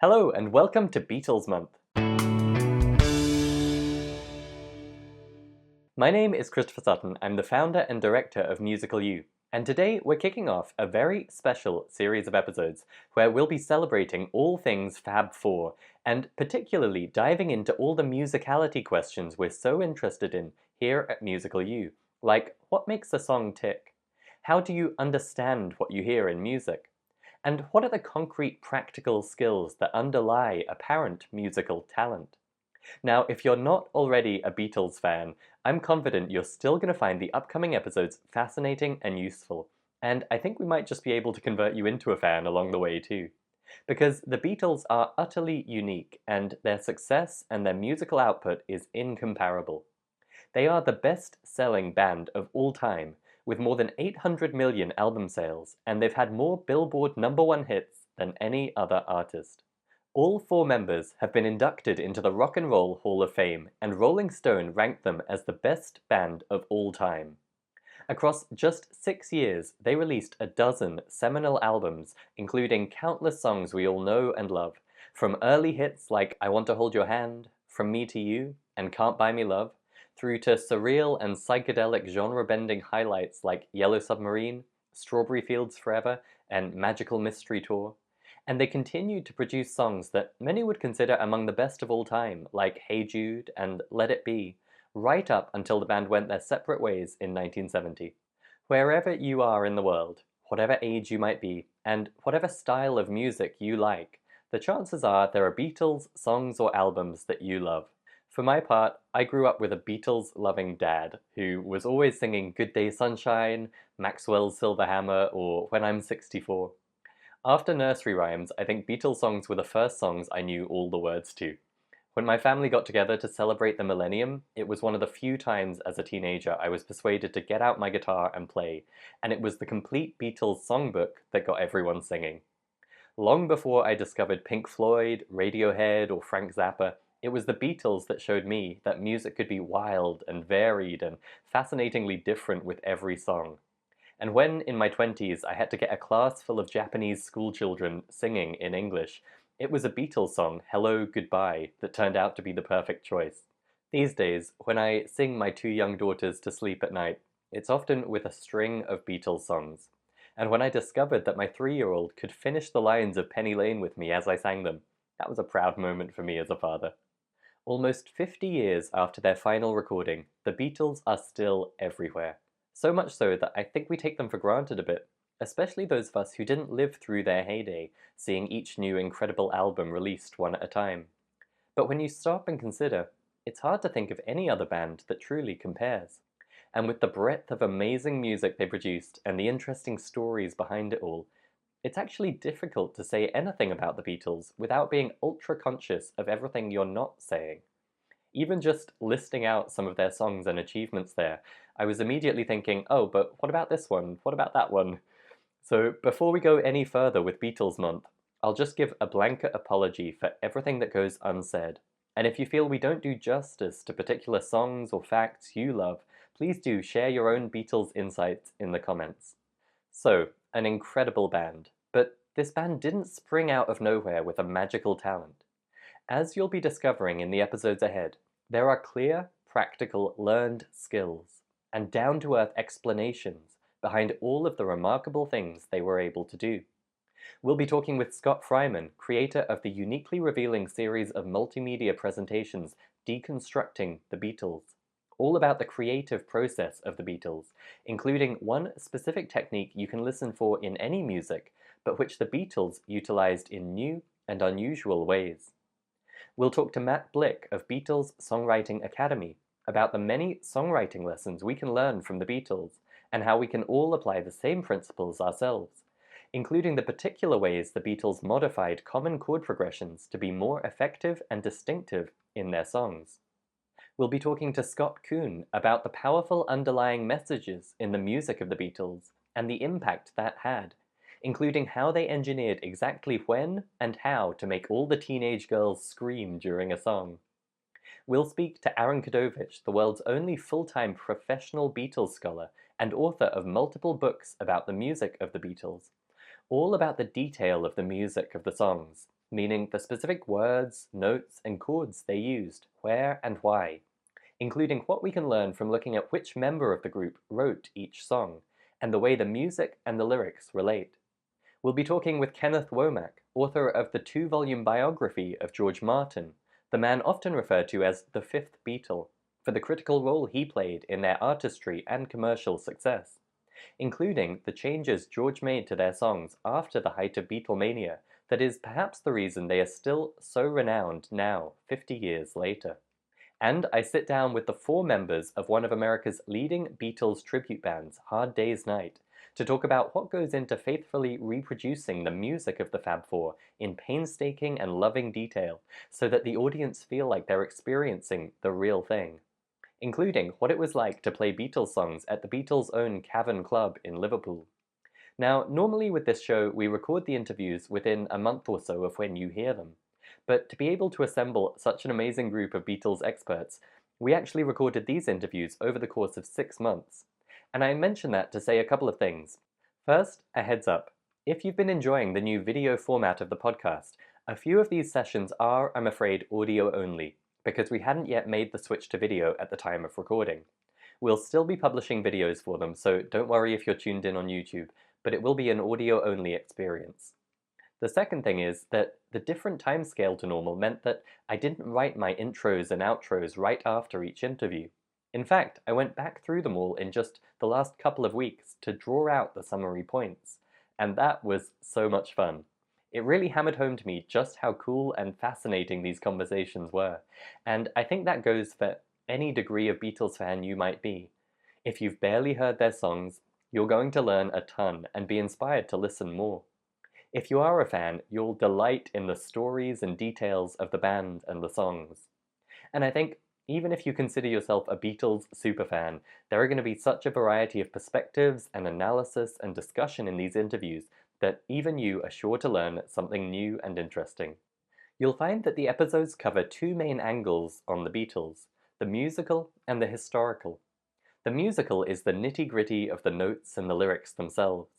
Hello and welcome to Beatles Month. My name is Christopher Sutton. I'm the founder and director of Musical U, and today we're kicking off a very special series of episodes where we'll be celebrating all things Fab Four and particularly diving into all the musicality questions we're so interested in here at Musical U, like what makes a song tick? How do you understand what you hear in music? And what are the concrete practical skills that underlie apparent musical talent? Now, if you're not already a Beatles fan, I'm confident you're still going to find the upcoming episodes fascinating and useful. And I think we might just be able to convert you into a fan along the way too. Because the Beatles are utterly unique, and their success and their musical output is incomparable. They are the best-selling band of all time, with more than 800 million album sales, and they've had more Billboard #1 hits than any other artist. All four members have been inducted into the Rock and Roll Hall of Fame, and Rolling Stone ranked them as the best band of all time. Across just 6 years, they released a dozen seminal albums, including countless songs we all know and love, from early hits like I Want to Hold Your Hand, From Me to You, and Can't Buy Me Love, through to surreal and psychedelic genre-bending highlights like Yellow Submarine, Strawberry Fields Forever, and Magical Mystery Tour. And they continued to produce songs that many would consider among the best of all time, like Hey Jude and Let It Be, right up until the band went their separate ways in 1970. Wherever you are in the world, whatever age you might be, and whatever style of music you like, the chances are there are Beatles songs or albums that you love. For my part, I grew up with a Beatles-loving dad who was always singing Good Day Sunshine, Maxwell's Silver Hammer, or When I'm 64. After nursery rhymes, I think Beatles songs were the first songs I knew all the words to. When my family got together to celebrate the millennium, it was one of the few times as a teenager I was persuaded to get out my guitar and play, and it was the complete Beatles songbook that got everyone singing. Long before I discovered Pink Floyd, Radiohead, or Frank Zappa, it was the Beatles that showed me that music could be wild and varied and fascinatingly different with every song. And when, in my 20s, I had to get a class full of Japanese schoolchildren singing in English, it was a Beatles song, Hello, Goodbye, that turned out to be the perfect choice. These days, when I sing my two young daughters to sleep at night, it's often with a string of Beatles songs. And when I discovered that my 3-year-old could finish the lines of Penny Lane with me as I sang them, that was a proud moment for me as a father. Almost 50 years after their final recording, the Beatles are still everywhere. So much so that I think we take them for granted a bit, especially those of us who didn't live through their heyday, seeing each new incredible album released one at a time. But when you stop and consider, it's hard to think of any other band that truly compares. And with the breadth of amazing music they produced and the interesting stories behind it all, it's actually difficult to say anything about the Beatles without being ultra conscious of everything you're not saying. Even just listing out some of their songs and achievements there, I was immediately thinking, oh, but what about this one? What about that one? So before we go any further with Beatles Month, I'll just give a blanket apology for everything that goes unsaid. And if you feel we don't do justice to particular songs or facts you love, please do share your own Beatles insights in the comments. So, an incredible band. But this band didn't spring out of nowhere with a magical talent. As you'll be discovering in the episodes ahead, there are clear, practical, learned skills and down-to-earth explanations behind all of the remarkable things they were able to do. We'll be talking with Scott Fryman, creator of the uniquely revealing series of multimedia presentations Deconstructing the Beatles, all about the creative process of the Beatles, including one specific technique you can listen for in any music, but which the Beatles utilized in new and unusual ways. We'll talk to Matt Blick of Beatles Songwriting Academy about the many songwriting lessons we can learn from the Beatles and how we can all apply the same principles ourselves, including the particular ways the Beatles modified common chord progressions to be more effective and distinctive in their songs. We'll be talking to Scott Kuhn about the powerful underlying messages in the music of the Beatles and the impact that had, including how they engineered exactly when and how to make all the teenage girls scream during a song. We'll speak to Aaron Kadovich, the world's only full-time professional Beatles scholar and author of multiple books about the music of the Beatles, all about the detail of the music of the songs, meaning the specific words, notes, and chords they used, where and why, including what we can learn from looking at which member of the group wrote each song, and the way the music and the lyrics relate. We'll be talking with Kenneth Womack, author of the 2-volume biography of George Martin, the man often referred to as the fifth Beatle, for the critical role he played in their artistry and commercial success, including the changes George made to their songs after the height of Beatlemania that is perhaps the reason they are still so renowned now, 50 years later. And I sit down with the 4 members of one of America's leading Beatles tribute bands, Hard Day's Night, to talk about what goes into faithfully reproducing the music of the Fab Four in painstaking and loving detail so that the audience feel like they're experiencing the real thing, including what it was like to play Beatles songs at the Beatles' own Cavern Club in Liverpool. Now, normally with this show, we record the interviews within a month or so of when you hear them. But to be able to assemble such an amazing group of Beatles experts, we actually recorded these interviews over the course of 6 months. And I mention that to say a couple of things. First, a heads up. If you've been enjoying the new video format of the podcast, a few of these sessions are, I'm afraid, audio only, because we hadn't yet made the switch to video at the time of recording. We'll still be publishing videos for them, so don't worry if you're tuned in on YouTube, but it will be an audio-only experience. The second thing is that the different timescale to normal meant that I didn't write my intros and outros right after each interview. In fact, I went back through them all in just the last couple of weeks to draw out the summary points, and that was so much fun. It really hammered home to me just how cool and fascinating these conversations were, and I think that goes for any degree of Beatles fan you might be. If you've barely heard their songs, you're going to learn a ton and be inspired to listen more. If you are a fan, you'll delight in the stories and details of the band and the songs. And I think, even if you consider yourself a Beatles superfan, there are going to be such a variety of perspectives and analysis and discussion in these interviews that even you are sure to learn something new and interesting. You'll find that the episodes cover 2 main angles on the Beatles, the musical and the historical. The musical is the nitty-gritty of the notes and the lyrics themselves.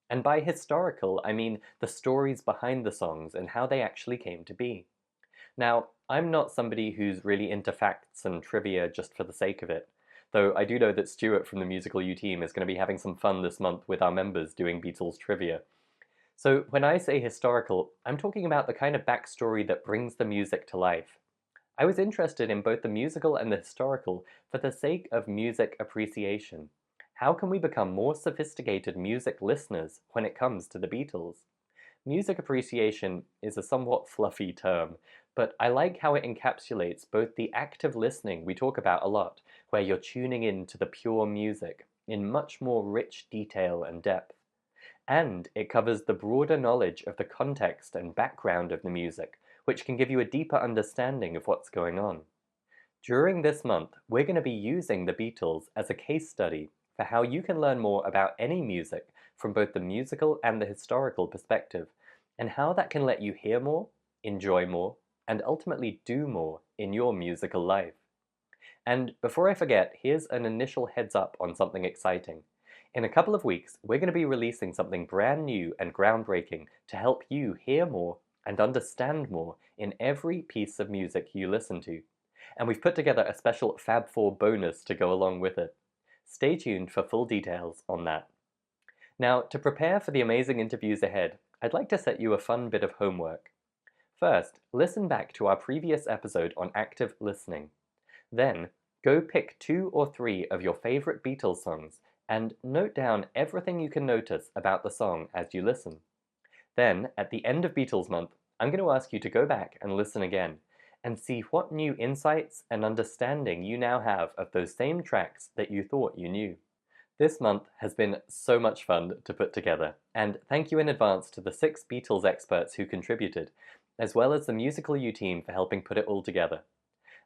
And by historical, I mean the stories behind the songs and how they actually came to be. Now, I'm not somebody who's really into facts and trivia just for the sake of it, though I do know that Stuart from the Musical U team is going to be having some fun this month with our members doing Beatles trivia. So when I say historical, I'm talking about the kind of backstory that brings the music to life. I was interested in both the musical and the historical for the sake of music appreciation. How can we become more sophisticated music listeners when it comes to the Beatles? Music appreciation is a somewhat fluffy term, but I like how it encapsulates both the active listening we talk about a lot, where you're tuning in to the pure music in much more rich detail and depth, and it covers the broader knowledge of the context and background of the music, which can give you a deeper understanding of what's going on. During this month, we're going to be using the Beatles as a case study for how you can learn more about any music from both the musical and the historical perspective, and how that can let you hear more, enjoy more, and ultimately do more in your musical life. And before I forget, here's an initial heads up on something exciting. In a couple of weeks, we're going to be releasing something brand new and groundbreaking to help you hear more and understand more in every piece of music you listen to. And we've put together a special Fab Four bonus to go along with it. Stay tuned for full details on that. Now, to prepare for the amazing interviews ahead, I'd like to set you a fun bit of homework. First, listen back to our previous episode on active listening. Then, go pick 2 or 3 of your favorite Beatles songs and note down everything you can notice about the song as you listen. Then, at the end of Beatles Month, I'm going to ask you to go back and listen again and see what new insights and understanding you now have of those same tracks that you thought you knew. This month has been so much fun to put together, and thank you in advance to the 6 Beatles experts who contributed, as well as the Musical U team for helping put it all together.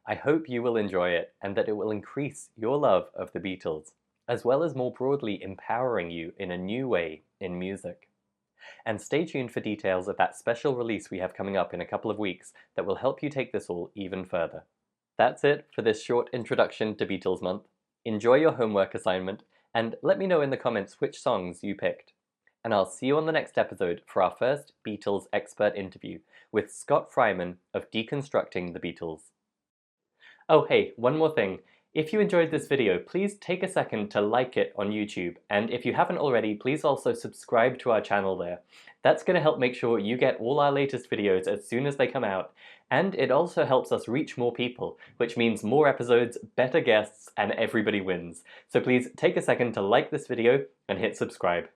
I hope you will enjoy it and that it will increase your love of the Beatles, as well as more broadly empowering you in a new way in music. And stay tuned for details of that special release we have coming up in a couple of weeks that will help you take this all even further. That's it for this short introduction to Beatles Month. Enjoy your homework assignment, and let me know in the comments which songs you picked. and I'll see you on the next episode for our first Beatles expert interview with Scott Fryman of Deconstructing the Beatles. Oh hey, one more thing. If you enjoyed this video, please take a second to like it on YouTube, and if you haven't already, please also subscribe to our channel there. That's going to help make sure you get all our latest videos as soon as they come out, and it also helps us reach more people, which means more episodes, better guests, and everybody wins. So please take a second to like this video and hit subscribe.